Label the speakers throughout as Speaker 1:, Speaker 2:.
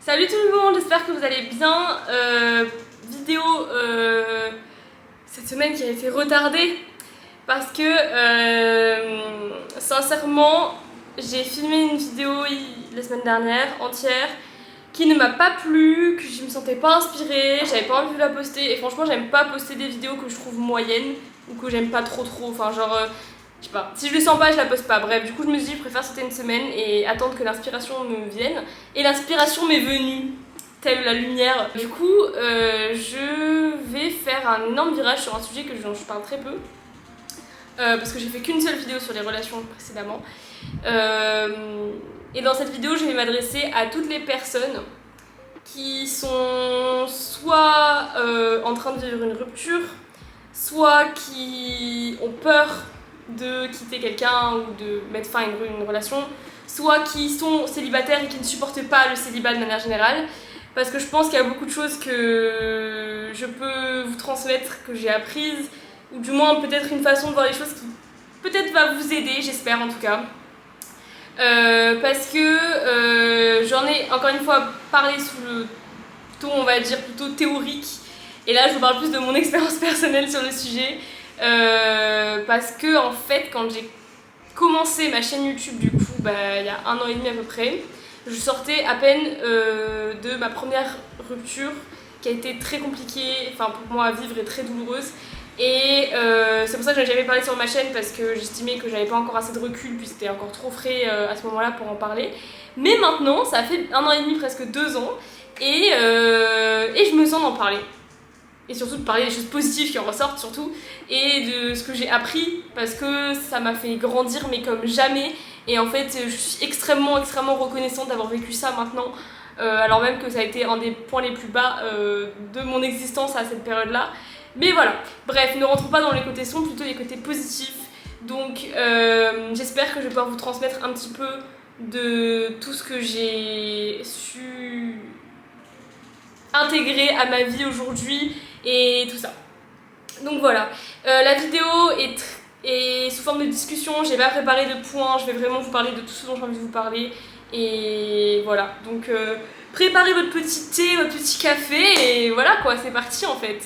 Speaker 1: Salut tout le monde, j'espère que vous allez bien. Vidéo cette semaine qui a été retardée parce que sincèrement j'ai filmé une vidéo la semaine dernière entière qui ne m'a pas plu, que je me sentais pas inspirée, j'avais pas envie de la poster et franchement j'aime pas poster des vidéos que je trouve moyennes ou que j'aime pas trop, enfin genre je sais pas, si je le sens pas je la poste pas. Bref, du coup je me suis dit je préfère sauter une semaine et attendre que l'inspiration me vienne, et l'inspiration m'est venue telle la lumière. Du coup je vais faire un énorme virage sur un sujet dont je parle très peu parce que j'ai fait qu'une seule vidéo sur les relations précédemment. Et dans cette vidéo, je vais m'adresser à toutes les personnes qui sont soit en train de vivre une rupture, soit qui ont peur de quitter quelqu'un ou de mettre fin à une relation, soit qui sont célibataires et qui ne supportent pas le célibat de manière générale. Parce que je pense qu'il y a beaucoup de choses que je peux vous transmettre, que j'ai apprises, ou du moins peut-être une façon de voir les choses qui peut-être va vous aider, j'espère en tout cas. Parce que j'en ai encore une fois parlé sous le ton, on va dire, plutôt théorique, et là je vous parle plus de mon expérience personnelle sur le sujet, parce que en fait quand j'ai commencé ma chaîne YouTube du coup il y a 1 an et demi à peu près, je sortais à peine de ma première rupture qui a été très compliquée, enfin pour moi à vivre et très douloureuse. Et c'est pour ça que je n'en ai jamais parlé sur ma chaîne, parce que j'estimais que j'avais pas encore assez de recul, puis c'était encore trop frais à ce moment-là pour en parler. Mais maintenant, ça fait 1 an et demi, presque 2 ans, et je me sens d'en parler. Et surtout de parler des choses positives qui en ressortent surtout, et de ce que j'ai appris, parce que ça m'a fait grandir mais comme jamais. Et en fait, je suis extrêmement reconnaissante d'avoir vécu ça maintenant, alors même que ça a été un des points les plus bas de mon existence à cette période-là. Mais voilà, bref, ne rentrons pas dans les côtés sombres, plutôt les côtés positifs. Donc j'espère que je vais pouvoir vous transmettre un petit peu de tout ce que j'ai su intégrer à ma vie aujourd'hui et tout ça. Donc voilà, la vidéo est sous forme de discussion, j'ai pas préparé de points, je vais vraiment vous parler de tout ce dont j'ai envie de vous parler. Et voilà, donc préparez votre petit thé, votre petit café, et voilà quoi, c'est parti en fait.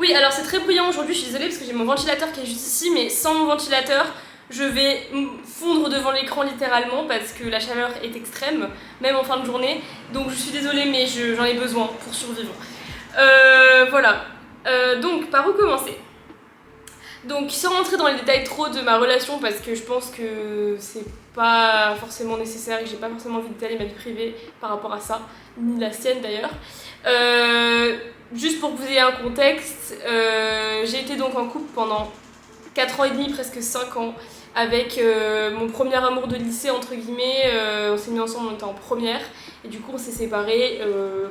Speaker 1: Oui, alors c'est très bruyant aujourd'hui, je suis désolée parce que j'ai mon ventilateur qui est juste ici, mais sans mon ventilateur, je vais fondre devant l'écran littéralement parce que la chaleur est extrême, même en fin de journée. Donc je suis désolée, mais j'en ai besoin pour survivre. Voilà. Donc, par où commencer ? Donc, sans rentrer dans les détails trop de ma relation, parce que je pense que c'est pas forcément nécessaire et que j'ai pas forcément envie d'étaler ma vie privée par rapport à ça, ni la sienne d'ailleurs. Juste pour que vous ayez un contexte, j'ai été donc en couple pendant 4 ans et demi, presque 5 ans, avec mon premier amour de lycée, entre guillemets. On s'est mis ensemble, on était en première, et du coup on s'est séparés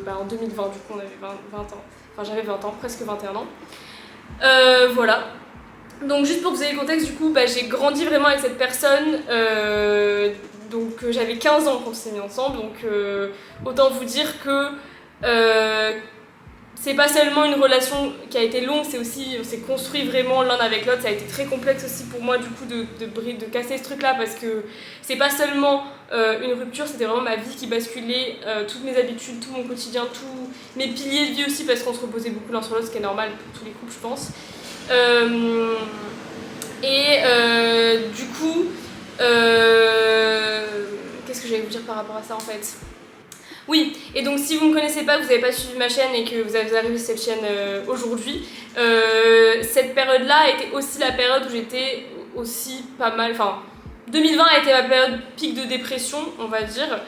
Speaker 1: en 2020, du coup on avait 20 ans. Enfin j'avais 20 ans, presque 21 ans. Voilà. Donc juste pour que vous ayez le contexte, du coup j'ai grandi vraiment avec cette personne. Donc j'avais 15 ans quand on s'est mis ensemble, donc autant vous dire que c'est pas seulement une relation qui a été longue, c'est aussi, on s'est construit vraiment l'un avec l'autre. Ça a été très complexe aussi pour moi du coup de casser ce truc là, parce que c'est pas seulement une rupture, c'était vraiment ma vie qui basculait, toutes mes habitudes, tout mon quotidien, tous mes piliers de vie aussi, parce qu'on se reposait beaucoup l'un sur l'autre, ce qui est normal pour tous les couples je pense. Du coup, qu'est-ce que j'allais vous dire par rapport à ça en fait ? Oui, et donc si vous ne me connaissez pas, que vous n'avez pas suivi ma chaîne et que vous arrivez sur cette chaîne aujourd'hui, cette période-là a été aussi la période où j'étais aussi pas mal, enfin 2020 a été ma période pic de dépression, on va dire.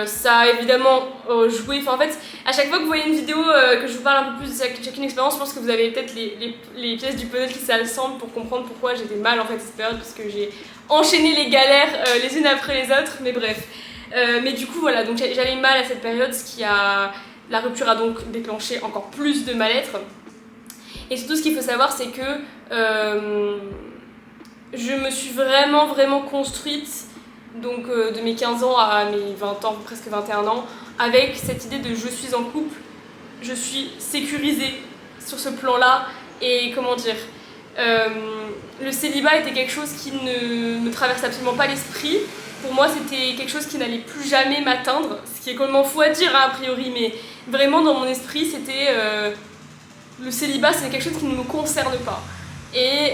Speaker 1: Ça a évidemment joué, enfin en fait, à chaque fois que vous voyez une vidéo que je vous parle un peu plus de chacune expérience, je pense que vous avez peut-être les pièces du puzzle qui s'assemblent pour comprendre pourquoi j'étais mal en fait cette période, parce que j'ai enchaîné les galères les unes après les autres, mais bref. Mais du coup voilà, donc j'avais mal à cette période, la rupture a donc déclenché encore plus de mal-être. Et surtout ce qu'il faut savoir, c'est que je me suis vraiment construite, donc de mes 15 ans à mes 20 ans, presque 21 ans, avec cette idée de je suis en couple, je suis sécurisée sur ce plan-là, et comment dire, le célibat était quelque chose qui ne me traverse absolument pas l'esprit. pour moi c'était quelque chose qui n'allait plus jamais m'atteindre, ce qui est complètement fou à dire hein, a priori, mais vraiment dans mon esprit c'était le célibat, c'est quelque chose qui ne me concerne pas. Et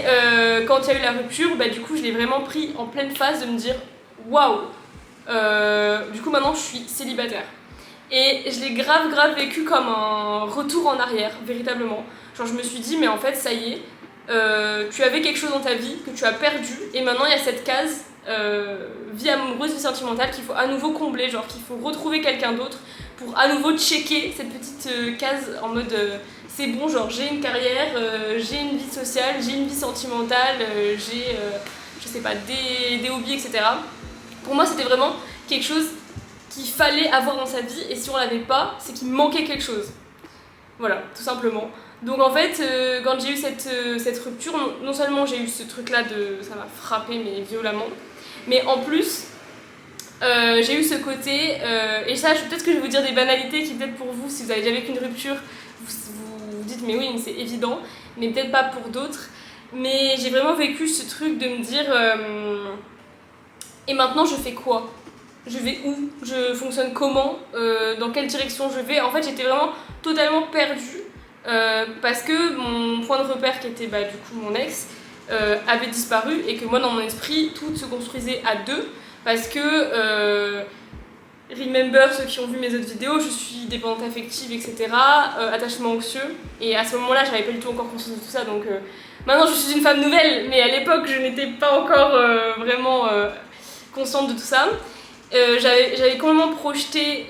Speaker 1: quand il y a eu la rupture, bah, du coup je l'ai vraiment pris en pleine phase de me dire waouh, du coup maintenant je suis célibataire. Et je l'ai grave vécu comme un retour en arrière, véritablement. Genre je me suis dit mais en fait ça y est, tu avais quelque chose dans ta vie que tu as perdu et maintenant il y a cette case vie amoureuse, vie sentimentale qu'il faut à nouveau combler, genre qu'il faut retrouver quelqu'un d'autre pour à nouveau checker cette petite case en mode c'est bon, genre j'ai une carrière, j'ai une vie sociale, j'ai une vie sentimentale, j'ai je sais pas, des hobbies, etc. Pour moi c'était vraiment quelque chose qu'il fallait avoir dans sa vie et si on l'avait pas, c'est qu'il manquait quelque chose. Voilà, tout simplement. Donc en fait, quand j'ai eu cette rupture, non seulement j'ai eu ce truc-là, ça m'a frappé mais violemment, mais en plus, j'ai eu ce côté, et ça peut-être que je vais vous dire des banalités qui peut-être pour vous, si vous avez déjà vécu une rupture, vous dites mais oui, mais c'est évident, mais peut-être pas pour d'autres. Mais j'ai vraiment vécu ce truc de me dire, et maintenant je fais quoi ? Je vais où ? Je fonctionne comment ? Dans quelle direction je vais ? En fait, j'étais vraiment totalement perdue parce que mon point de repère, qui était du coup mon ex, avait disparu et que moi, dans mon esprit, tout se construisait à deux parce que, remember, ceux qui ont vu mes autres vidéos, je suis dépendante affective, etc., attachement anxieux, et à ce moment-là, j'avais pas du tout encore conscience de tout ça, donc maintenant je suis une femme nouvelle, mais à l'époque, je n'étais pas encore vraiment consciente de tout ça. J'avais complètement projeté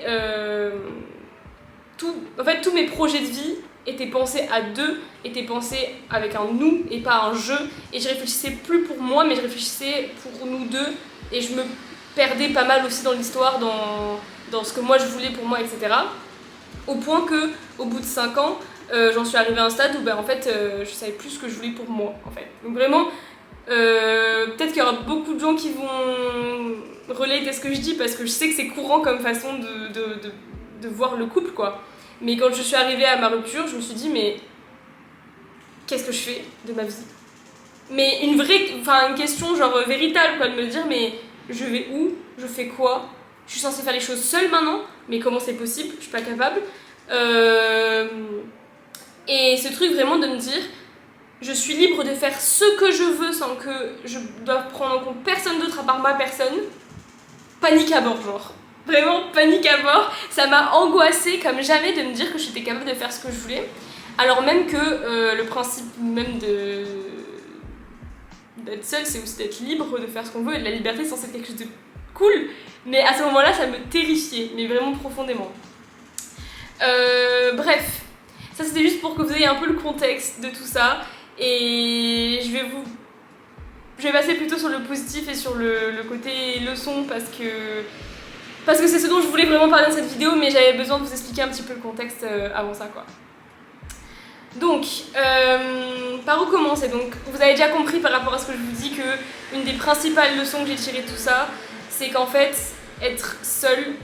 Speaker 1: en fait tous mes projets de vie étaient pensés à deux, étaient pensés avec un nous et pas un je, et je réfléchissais plus pour moi mais je réfléchissais pour nous deux et je me perdais pas mal aussi dans l'histoire, dans ce que moi je voulais pour moi, etc. Au point que au bout de 5 ans j'en suis arrivée à un stade où en fait je savais plus ce que je voulais pour moi en fait. Donc vraiment peut-être qu'il y aura beaucoup de gens qui vont relate ce que je dis parce que je sais que c'est courant comme façon de voir le couple quoi. Mais quand je suis arrivée à ma rupture, je me suis dit mais qu'est-ce que je fais de ma vie ? Mais une question genre véritable quoi, de me dire mais je vais où ? Je fais quoi ? Je suis censée faire les choses seule maintenant, mais comment c'est possible ? Je suis pas capable. Et ce truc vraiment de me dire je suis libre de faire ce que je veux sans que je doive prendre en compte personne d'autre à part ma personne. Panique à bord, genre. Vraiment panique à bord. Ça m'a angoissée comme jamais de me dire que j'étais capable de faire ce que je voulais. Alors même que le principe même d'être seule, c'est aussi d'être libre de faire ce qu'on veut. Et de la liberté, c'est censé être quelque chose de cool. Mais à ce moment-là, ça me terrifiait, mais vraiment profondément. Bref. Ça, c'était juste pour que vous ayez un peu le contexte de tout ça. Et je vais passer plutôt sur le positif et sur le côté leçon parce que c'est ce dont je voulais vraiment parler dans cette vidéo, mais j'avais besoin de vous expliquer un petit peu le contexte avant ça quoi. Donc, par où commencer ? Donc, vous avez déjà compris par rapport à ce que je vous dis que une des principales leçons que j'ai tirées de tout ça, c'est qu'en fait, être seul,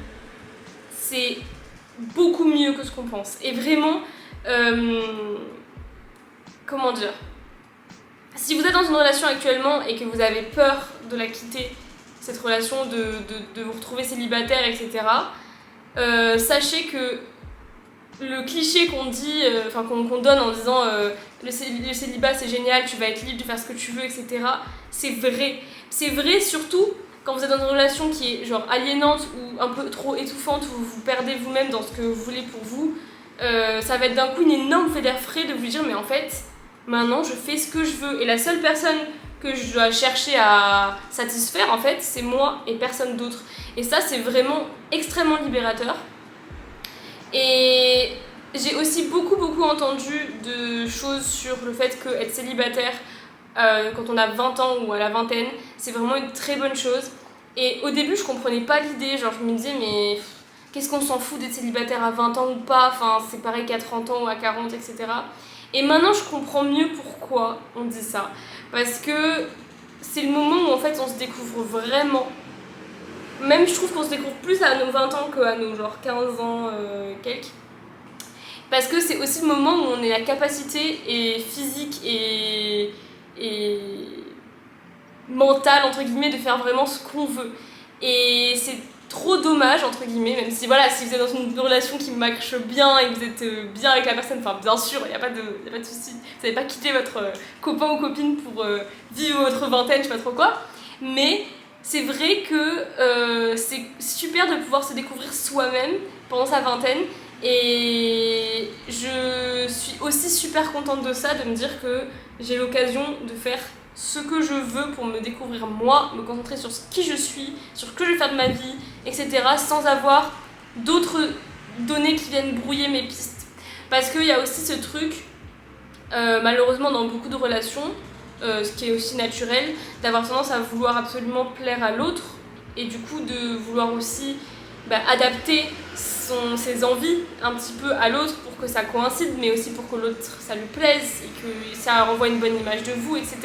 Speaker 1: c'est beaucoup mieux que ce qu'on pense. Et vraiment, comment dire ? Si vous êtes dans une relation actuellement et que vous avez peur de la quitter, cette relation, de vous retrouver célibataire, etc., sachez que le cliché qu'on dit, qu'on donne en disant le célibat c'est génial, tu vas être libre de faire ce que tu veux, etc., c'est vrai. C'est vrai surtout quand vous êtes dans une relation qui est genre aliénante ou un peu trop étouffante, où vous vous perdez vous-même dans ce que vous voulez pour vous, ça va être d'un coup une énorme fait d'air frais de vous dire mais en fait, maintenant je fais ce que je veux et la seule personne que je dois chercher à satisfaire en fait c'est moi et personne d'autre. Et ça c'est vraiment extrêmement libérateur. Et j'ai aussi beaucoup entendu de choses sur le fait qu'être célibataire quand on a 20 ans ou à la vingtaine, c'est vraiment une très bonne chose. Et au début je comprenais pas l'idée, genre je me disais mais qu'est-ce qu'on s'en fout d'être célibataire à 20 ans ou pas, enfin c'est pareil qu'à 30 ans ou à 40, etc. Et maintenant je comprends mieux pourquoi on dit ça. Parce que c'est le moment où en fait on se découvre vraiment. Même je trouve qu'on se découvre plus à nos 20 ans qu'à nos genre 15 ans quelques. Parce que c'est aussi le moment où on a la capacité et physique et mentale entre guillemets de faire vraiment ce qu'on veut. Et c'est trop dommage, entre guillemets, même si voilà, si vous êtes dans une relation qui marche bien et que vous êtes bien avec la personne, enfin bien sûr, il n'y a pas de souci, vous n'allez pas quitter votre copain ou copine pour vivre votre vingtaine, je sais pas trop quoi, mais c'est vrai que c'est super de pouvoir se découvrir soi-même pendant sa vingtaine, et je suis aussi super contente de ça, de me dire que j'ai l'occasion de faire ce que je veux pour me découvrir moi, me concentrer sur qui je suis, sur ce que je vais faire de ma vie, etc. sans avoir d'autres données qui viennent brouiller mes pistes. Parce qu'il y a aussi ce truc, malheureusement dans beaucoup de relations, ce qui est aussi naturel, d'avoir tendance à vouloir absolument plaire à l'autre et du coup de vouloir aussi adapter ses envies un petit peu à l'autre pour que ça coïncide, mais aussi pour que l'autre ça lui plaise et que ça renvoie une bonne image de vous, etc.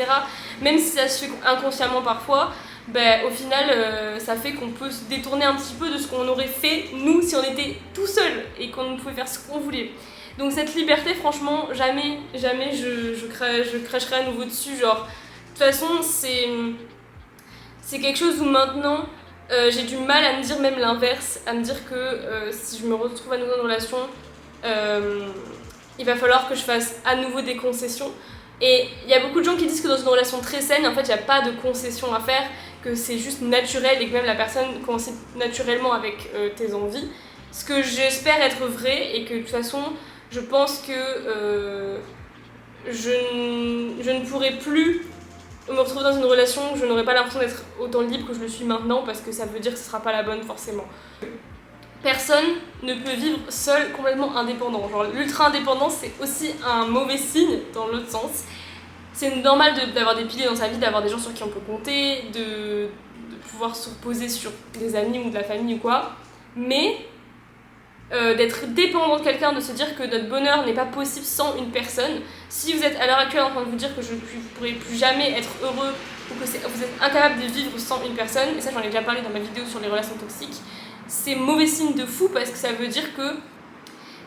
Speaker 1: Même si ça se fait inconsciemment parfois, au final ça fait qu'on peut se détourner un petit peu de ce qu'on aurait fait nous si on était tout seul et qu'on pouvait faire ce qu'on voulait. Donc cette liberté, franchement, jamais je cracherai à nouveau dessus. Genre, de toute façon, c'est quelque chose où maintenant j'ai du mal à me dire même l'inverse, à me dire que si je me retrouve à nouveau dans une relation, il va falloir que je fasse à nouveau des concessions. Et il y a beaucoup de gens qui disent que dans une relation très saine, en fait, il n'y a pas de concessions à faire, que c'est juste naturel et que même la personne coïncide naturellement avec tes envies. Ce que j'espère être vrai et que de toute façon, je pense que je ne pourrai plus me retrouver dans une relation où je n'aurai pas l'impression d'être autant libre que je le suis maintenant, parce que ça veut dire que ce ne sera pas la bonne forcément. Personne ne peut vivre seul, complètement indépendant. Genre l'ultra indépendance, c'est aussi un mauvais signe dans l'autre sens. C'est normal d'avoir des piliers dans sa vie, d'avoir des gens sur qui on peut compter, de pouvoir se reposer sur des amis ou de la famille ou quoi, mais d'être dépendant de quelqu'un, de se dire que notre bonheur n'est pas possible sans une personne. Si vous êtes à l'heure actuelle en train de vous dire que vous ne pourrez plus jamais être heureux ou que vous êtes incapable de vivre sans une personne, et ça j'en ai déjà parlé dans ma vidéo sur les relations toxiques, c'est mauvais signe de fou, parce que ça veut dire que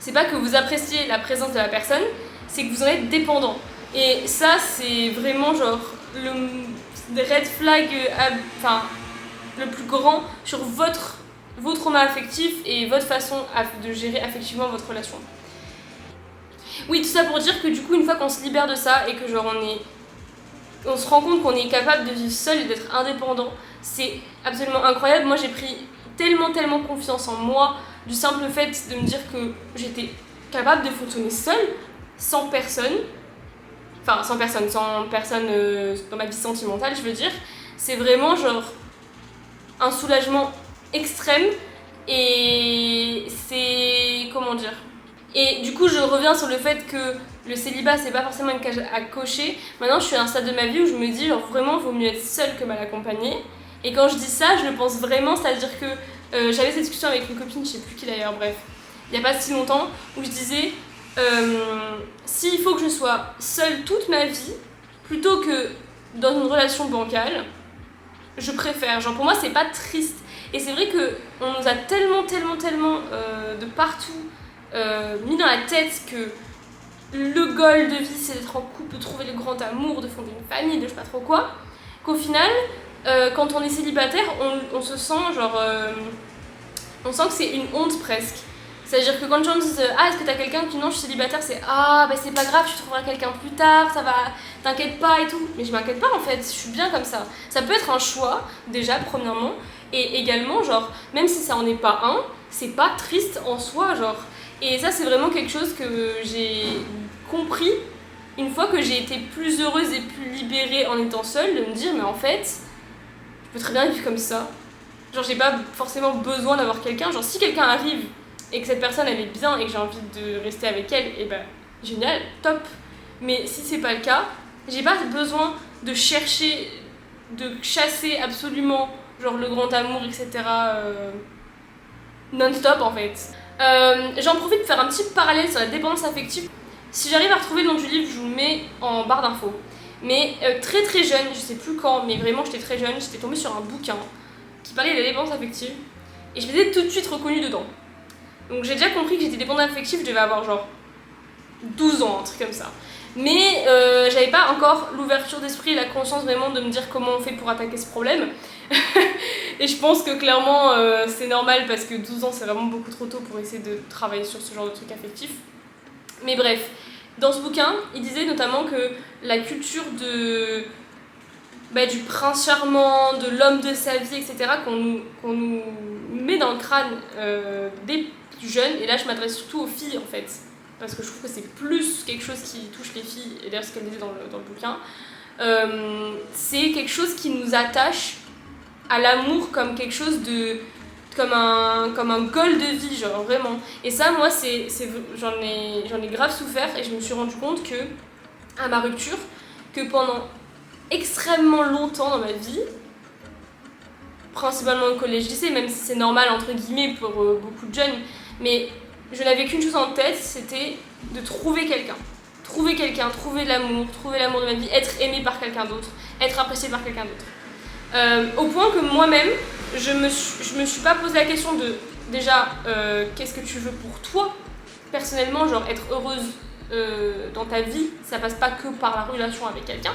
Speaker 1: c'est pas que vous appréciez la présence de la personne, c'est que vous en êtes dépendant. Et ça c'est vraiment genre le red flag, le plus grand sur vos traumas affectifs et votre façon de gérer affectivement votre relation. Oui, tout ça pour dire que du coup, une fois qu'on se libère de ça et que genre on se rend compte qu'on est capable de vivre seul et d'être indépendant, c'est absolument incroyable. Moi, j'ai pris tellement confiance en moi du simple fait de me dire que j'étais capable de fonctionner seule, sans personne dans ma vie sentimentale, je veux dire. C'est vraiment genre un soulagement extrême, et c'est... comment dire, et du coup je reviens sur le fait que le célibat c'est pas forcément une case à cocher. Maintenant je suis à un stade de ma vie où je me dis genre vraiment vaut mieux être seule que mal accompagnée, et quand je dis ça je le pense vraiment, c'est à dire que j'avais cette discussion avec une copine, je sais plus qui d'ailleurs, bref, il y a pas si longtemps, où je disais s'il faut que je sois seule toute ma vie plutôt que dans une relation bancale, je préfère, genre pour moi c'est pas triste. Et c'est vrai qu'on nous a tellement de partout mis dans la tête que le goal de vie c'est d'être en couple, de trouver le grand amour, de fonder une famille, de je sais pas trop quoi, qu'au final quand on est célibataire on se sent genre on sent que c'est une honte presque. C'est-à-dire que quand les gens me disent ah est-ce que t'as quelqu'un, qui non je suis célibataire, c'est ah c'est pas grave, tu trouveras quelqu'un plus tard, ça va, t'inquiète pas et tout. Mais je m'inquiète pas en fait, je suis bien comme ça. Ça peut être un choix déjà premièrement, et également genre même si ça en est pas un, c'est pas triste en soi genre. Et ça c'est vraiment quelque chose que j'ai compris une fois que j'ai été plus heureuse et plus libérée en étant seule, de me dire mais en fait je peux très bien vivre comme ça. Genre j'ai pas forcément besoin d'avoir quelqu'un, genre si quelqu'un arrive et que cette personne elle est bien et que j'ai envie de rester avec elle, et génial, top. Mais si c'est pas le cas, j'ai pas besoin de chercher, de chasser absolument genre le grand amour, etc. Non-stop en fait. J'en profite pour faire un petit parallèle sur la dépendance affective. Si j'arrive à retrouver le nom du livre, je vous le mets en barre d'infos. Mais très jeune, je sais plus quand, mais vraiment j'étais très jeune, j'étais tombée sur un bouquin qui parlait de la dépendance affective et je m'étais tout de suite reconnue dedans. Donc j'ai déjà compris que j'étais dépendante affective, je devais avoir genre 12 ans, un truc comme ça. Mais j'avais pas encore l'ouverture d'esprit et la conscience vraiment de me dire comment on fait pour attaquer ce problème. Et je pense que clairement c'est normal parce que 12 ans c'est vraiment beaucoup trop tôt pour essayer de travailler sur ce genre de trucs affectifs. Mais bref, dans ce bouquin, il disait notamment que la culture du prince charmant, de l'homme de sa vie, etc., qu'on nous met dans le crâne dès plus jeunes, et là je m'adresse surtout aux filles en fait, parce que je trouve que c'est plus quelque chose qui touche les filles, et d'ailleurs ce qu'elle disait dans le bouquin, c'est quelque chose qui nous attache à l'amour comme quelque chose de... comme un goal de vie, genre vraiment. Et ça, moi, j'en ai grave souffert, et je me suis rendu compte que, à ma rupture, que pendant extrêmement longtemps dans ma vie, principalement au collège-lycée, même si c'est normal entre guillemets pour beaucoup de jeunes, mais je n'avais qu'une chose en tête, c'était de trouver quelqu'un. Trouver quelqu'un, trouver l'amour de ma vie, être aimé par quelqu'un d'autre, être apprécié par quelqu'un d'autre. Au point que moi-même, je me suis pas posé la question de, déjà, qu'est-ce que tu veux pour toi, personnellement, genre être heureuse dans ta vie, ça passe pas que par la relation avec quelqu'un,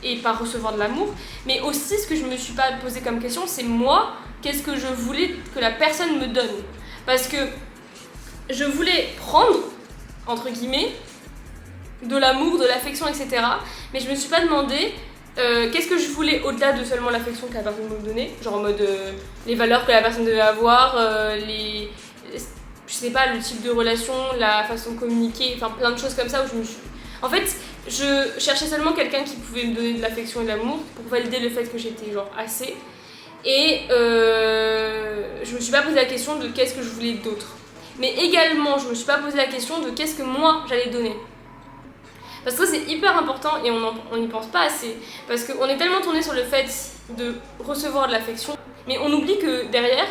Speaker 1: et par recevoir de l'amour, mais aussi ce que je me suis pas posé comme question, c'est moi, qu'est-ce que je voulais que la personne me donne. Parce que je voulais prendre, entre guillemets, de l'amour, de l'affection, etc. Mais je me suis pas demandé qu'est-ce que je voulais au-delà de seulement l'affection que la personne me donnait, genre en mode les valeurs que la personne devait avoir, je sais pas, le type de relation, la façon de communiquer, enfin plein de choses comme ça où je me suis... En fait, je cherchais seulement quelqu'un qui pouvait me donner de l'affection et de l'amour pour valider le fait que j'étais genre assez. Et je me suis pas posé la question de qu'est-ce que je voulais d'autre. Mais également, je me suis pas posé la question de qu'est-ce que moi j'allais donner. Parce que c'est hyper important et on n'y pense pas assez. Parce qu'on est tellement tourné sur le fait de recevoir de l'affection, mais on oublie que derrière,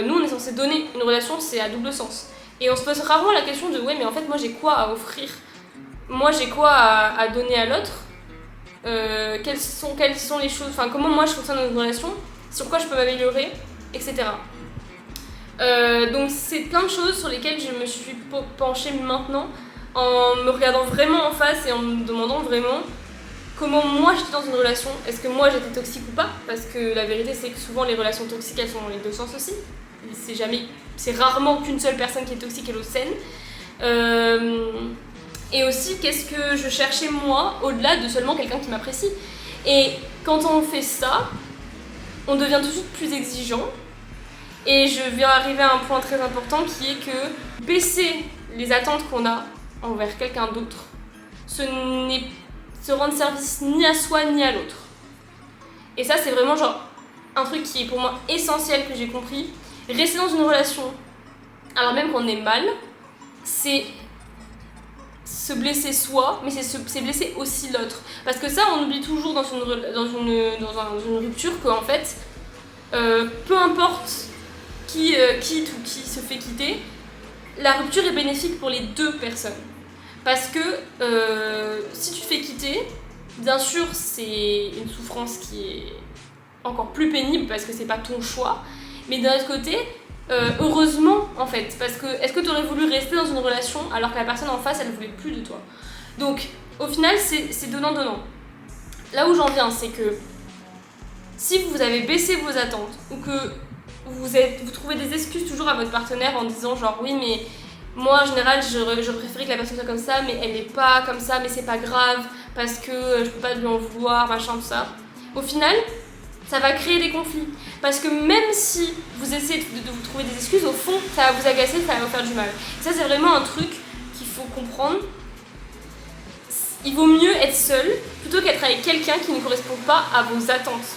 Speaker 1: nous on est censé donner. Une relation, c'est à double sens. Et on se pose rarement la question de ouais, mais en fait, moi j'ai quoi à offrir ? Moi j'ai quoi à donner à l'autre ? Quelles sont les choses, enfin comment moi je fonctionne dans une relation, sur quoi je peux m'améliorer, etc. Donc c'est plein de choses sur lesquelles je me suis penchée maintenant en me regardant vraiment en face et en me demandant vraiment comment moi j'étais dans une relation, est-ce que moi j'étais toxique ou pas, parce que la vérité c'est que souvent les relations toxiques elles sont dans les deux sens aussi, c'est rarement qu'une seule personne qui est toxique et l'autre saine. Et aussi, qu'est-ce que je cherchais moi, au-delà de seulement quelqu'un qui m'apprécie. Et quand on fait ça, on devient tout de suite plus exigeant. Et je viens arriver à un point très important qui est que baisser les attentes qu'on a envers quelqu'un d'autre, ce n'est se rendre service ni à soi ni à l'autre. Et ça, c'est vraiment genre un truc qui est pour moi essentiel que j'ai compris. Rester dans une relation, alors même qu'on est mal, c'est se blesser soi, mais c'est blesser aussi l'autre. Parce que ça, on oublie toujours dans une rupture qu'en fait, peu importe qui quitte ou qui se fait quitter, la rupture est bénéfique pour les deux personnes. Parce que si tu te fais quitter, bien sûr, c'est une souffrance qui est encore plus pénible parce que c'est pas ton choix, mais d'un autre côté, heureusement en fait, parce que est-ce que tu aurais voulu rester dans une relation alors que la personne en face elle voulait plus de toi? Donc au final c'est donnant-donnant. Là où j'en viens, c'est que si vous avez baissé vos attentes ou que vous trouvez des excuses toujours à votre partenaire en disant genre oui mais moi en général je préférais que la personne soit comme ça mais elle n'est pas comme ça mais c'est pas grave parce que je peux pas lui en vouloir machin tout ça, au final ça va créer des conflits. Parce que même si vous essayez de vous trouver des excuses, au fond, ça va vous agacer, ça va vous faire du mal. Et ça, c'est vraiment un truc qu'il faut comprendre. Il vaut mieux être seul plutôt qu'être avec quelqu'un qui ne correspond pas à vos attentes.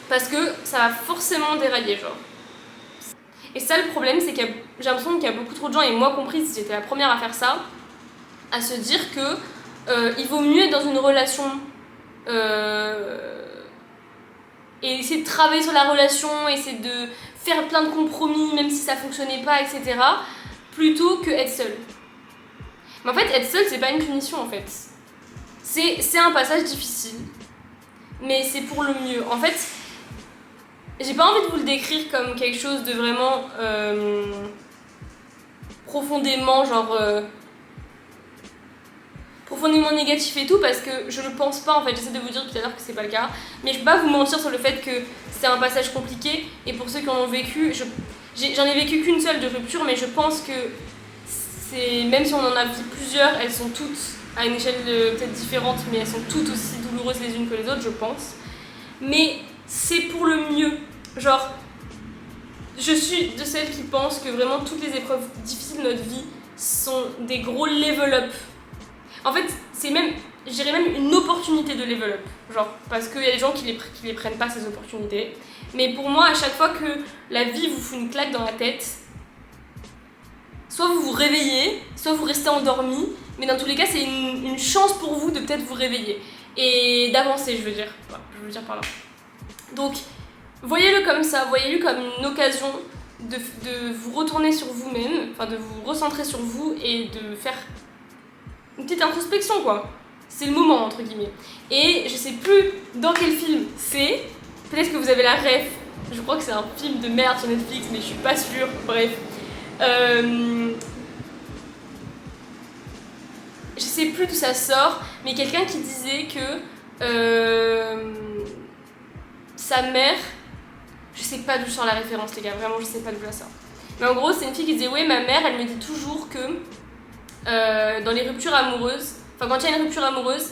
Speaker 1: Parce que ça va forcément dérailler, genre. Et ça, le problème, c'est que j'ai l'impression qu'il y a beaucoup trop de gens, et moi comprise, j'étais la première à faire ça, à se dire que il vaut mieux être dans une relation... et essayer de travailler sur la relation, essayer de faire plein de compromis même si ça fonctionnait pas, etc. plutôt que être seul. Mais en fait, être seul, c'est pas une punition en fait. C'est un passage difficile, mais c'est pour le mieux. En fait, j'ai pas envie de vous le décrire comme quelque chose de vraiment profondément genre profondément négatif et tout, parce que je ne pense pas, en fait, j'essaie de vous dire tout à l'heure que c'est pas le cas, mais je peux pas vous mentir sur le fait que c'est un passage compliqué, et pour ceux qui en ont vécu, j'en ai vécu qu'une seule de rupture, mais je pense que même si on en a vu plusieurs, elles sont toutes à une échelle peut-être différente, mais elles sont toutes aussi douloureuses les unes que les autres, je pense. Mais c'est pour le mieux. Genre, je suis de celles qui pensent que vraiment toutes les épreuves difficiles de notre vie sont des gros level up. En fait, c'est même, je dirais même une opportunité de level up. Genre, parce qu'il y a des gens qui les prennent pas, ces opportunités. Mais pour moi, à chaque fois que la vie vous fout une claque dans la tête, soit vous vous réveillez, soit vous restez endormi, mais dans tous les cas, c'est une chance pour vous de peut-être vous réveiller. Et d'avancer, je veux dire. Voilà, je veux dire par là. Donc, voyez-le comme ça, voyez-le comme une occasion de vous retourner sur vous-même, enfin de vous recentrer sur vous et de faire une petite introspection, quoi. C'est le moment, entre guillemets. Et je sais plus dans quel film c'est, peut-être que vous avez la ref, je crois que c'est un film de merde sur Netflix, mais je suis pas sûre, bref. Je sais plus d'où ça sort, mais quelqu'un qui disait que sa mère, je sais pas d'où sort la référence les gars, vraiment je sais pas d'où ça sort. Mais en gros c'est une fille qui disait ouais ma mère elle me dit toujours que dans les ruptures amoureuses, enfin quand il y a une rupture amoureuse,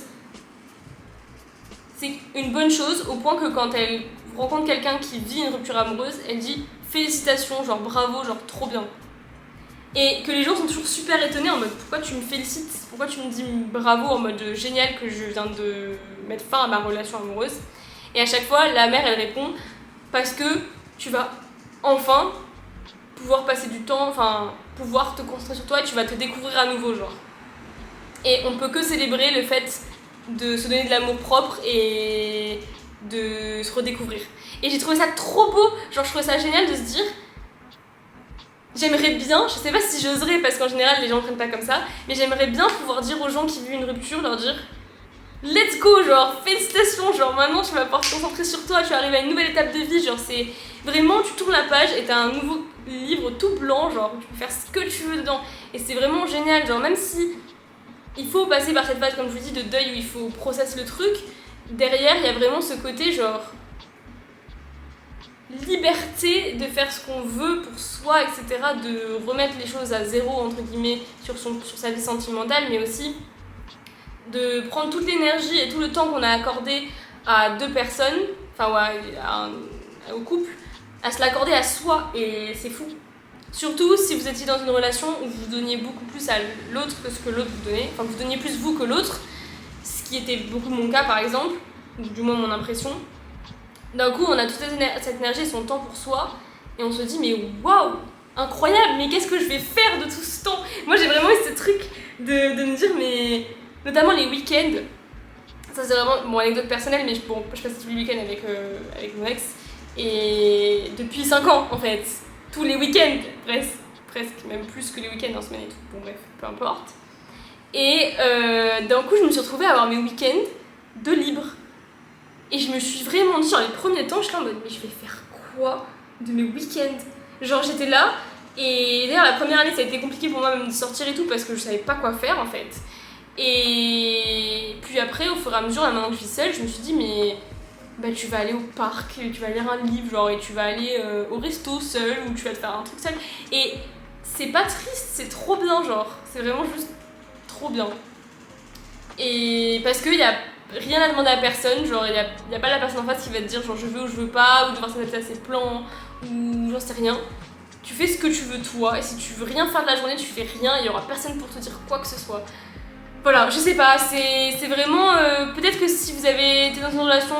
Speaker 1: c'est une bonne chose au point que quand elle rencontre quelqu'un qui vit une rupture amoureuse, elle dit félicitations, genre bravo, genre trop bien. Et que les gens sont toujours super étonnés en mode pourquoi tu me félicites, pourquoi tu me dis bravo en mode génial que je viens de mettre fin à ma relation amoureuse. Et à chaque fois la mère elle répond parce que tu vas enfin pouvoir passer du temps, enfin pouvoir te concentrer sur toi et tu vas te découvrir à nouveau genre. Et on peut que célébrer le fait de se donner de l'amour propre et de se redécouvrir. Et j'ai trouvé ça trop beau, genre je trouvais ça génial de se dire j'aimerais bien, je sais pas si j'oserais parce qu'en général les gens ne prennent pas comme ça, mais j'aimerais bien pouvoir dire aux gens qui vivent une rupture, leur dire let's go, genre félicitations, genre maintenant tu vas pouvoir te concentrer sur toi, tu arrives à une nouvelle étape de vie, genre c'est vraiment tu tournes la page et t'as un nouveau livre tout blanc, genre tu peux faire ce que tu veux dedans et c'est vraiment génial, genre même si il faut passer par cette phase comme je vous dis de deuil où il faut processer le truc, derrière il y a vraiment ce côté genre liberté de faire ce qu'on veut pour soi, etc., de remettre les choses à zéro entre guillemets sur sa vie sentimentale, mais aussi de prendre toute l'énergie et tout le temps qu'on a accordé à deux personnes, enfin au couple, à se l'accorder à soi, et c'est fou. Surtout si vous étiez dans une relation où vous donniez beaucoup plus à l'autre que ce que l'autre vous donnait, enfin vous donniez plus vous que l'autre, ce qui était beaucoup mon cas par exemple, ou du moins mon impression. D'un coup on a toute cette énergie et son temps pour soi, et on se dit mais waouh, incroyable, mais qu'est-ce que je vais faire de tout ce temps? Moi j'ai vraiment eu ce truc de me dire mais... Notamment les week-ends, ça c'est vraiment mon anecdote personnelle, mais je passe tous les week-ends avec mon ex, et depuis 5 ans en fait, tous les week-ends, presque, même plus que les week-ends en semaine et tout, bon bref, peu importe. Et d'un coup je me suis retrouvée à avoir mes week-ends de libre, et je me suis vraiment dit, genre les premiers temps, je suis en mode mais je vais faire quoi de mes week-ends? Genre j'étais là, et d'ailleurs la première année ça a été compliqué pour moi même de sortir et tout, parce que je savais pas quoi faire en fait. Et puis après, au fur et à mesure, là maintenant que je suis seule, je me suis dit mais bah, tu vas aller au parc, tu vas lire un livre genre, et tu vas aller au resto seule, ou tu vas te faire un truc seule. Et c'est pas triste, c'est trop bien genre, c'est vraiment juste trop bien. Et parce qu'il y a rien à demander à personne, genre il y a pas la personne en face qui va te dire genre je veux ou je veux pas, ou devoir s'adapter à ses plans, ou j'en sais rien. Tu fais ce que tu veux toi, et si tu veux rien faire de la journée, tu fais rien, il y aura personne pour te dire quoi que ce soit. Voilà, je sais pas, c'est vraiment... peut-être que si vous avez été dans une relation,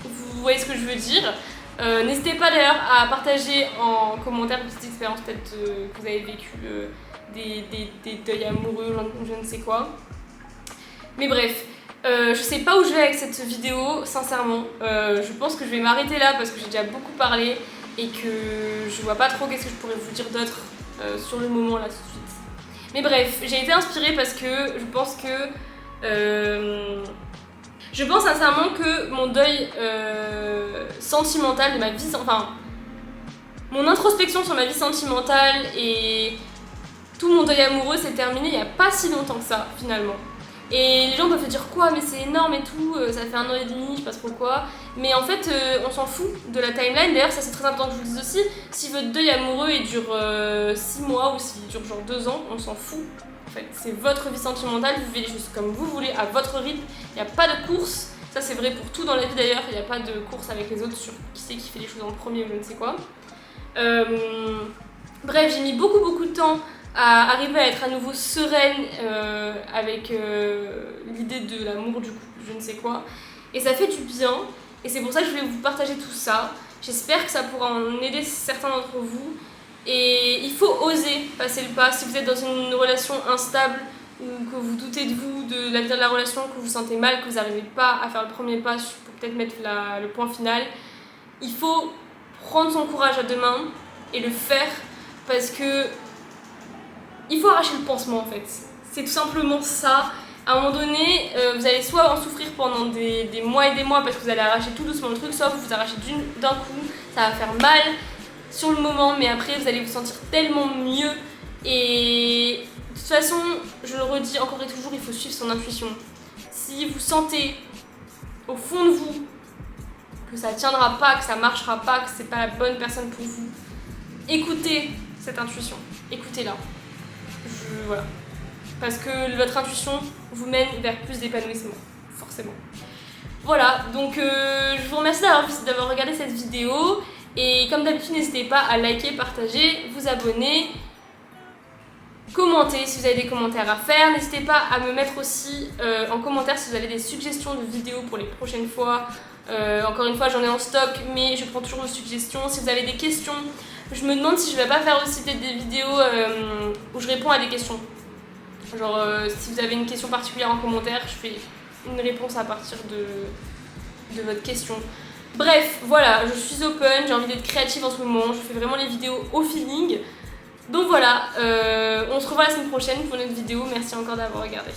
Speaker 1: vous voyez ce que je veux dire. N'hésitez pas d'ailleurs à partager en commentaire une petite expérience peut-être que vous avez vécu des deuils amoureux, je ne sais quoi. Mais bref, je sais pas où je vais avec cette vidéo, sincèrement. Je pense que je vais m'arrêter là parce que j'ai déjà beaucoup parlé et que je vois pas trop qu'est-ce que je pourrais vous dire d'autre sur le moment là tout de suite. Mais bref, j'ai été inspirée parce que je pense sincèrement que mon deuil sentimental de ma vie, enfin mon introspection sur ma vie sentimentale et tout mon deuil amoureux s'est terminé il y a pas si longtemps que ça finalement. Et les gens peuvent se dire quoi, mais c'est énorme et tout, ça fait 1 an et demi, je sais pas trop quoi. Mais en fait, on s'en fout de la timeline. D'ailleurs, ça c'est très important que je vous le dise aussi. Si votre deuil amoureux il dure 6 mois ou s'il dure genre 2 ans, on s'en fout. En fait, c'est votre vie sentimentale, vous vivez les choses comme vous voulez, à votre rythme. Il n'y a pas de course. Ça c'est vrai pour tout dans la vie d'ailleurs. Il n'y a pas de course avec les autres sur qui c'est qui fait les choses en premier ou je ne sais quoi. Bref, j'ai mis beaucoup de temps à arriver à être à nouveau sereine avec l'idée de l'amour du couple, je ne sais quoi. Et ça fait du bien, et c'est pour ça que je voulais vous partager tout ça. J'espère que ça pourra en aider certains d'entre vous. Et il faut oser passer le pas. Si vous êtes dans une relation instable, ou que vous doutez de vous, de l'avenir de la relation, que vous vous sentez mal, que vous n'arrivez pas à faire le premier pas pour peut-être mettre le point final, il faut prendre son courage à deux mains et le faire, parce que il faut arracher le pansement en fait. C'est tout simplement ça. À un moment donné, vous allez soit en souffrir pendant des mois et des mois parce que vous allez arracher tout doucement le truc, soit vous arrachez d'un coup, ça va faire mal sur le moment, mais après vous allez vous sentir tellement mieux. Et de toute façon, je le redis encore et toujours, il faut suivre son intuition. Si vous sentez au fond de vous que ça tiendra pas, que ça marchera pas, que c'est pas la bonne personne pour vous, écoutez cette intuition, écoutez-la. Voilà. Parce que votre intuition vous mène vers plus d'épanouissement, forcément. Voilà, donc je vous remercie d'avoir regardé cette vidéo. Et comme d'habitude, n'hésitez pas à liker, partager, vous abonner, commenter si vous avez des commentaires à faire. N'hésitez pas à me mettre aussi en commentaire si vous avez des suggestions de vidéos pour les prochaines fois. Encore une fois, j'en ai en stock, mais je prends toujours vos suggestions. Si vous avez des questions, je me demande si je vais pas faire aussi des vidéos où je réponds à des questions. Genre, si vous avez une question particulière en commentaire, je fais une réponse à partir de votre question. Bref, voilà, je suis open, j'ai envie d'être créative en ce moment, je fais vraiment les vidéos au feeling. Donc voilà, on se revoit la semaine prochaine pour une autre vidéo. Merci encore d'avoir regardé.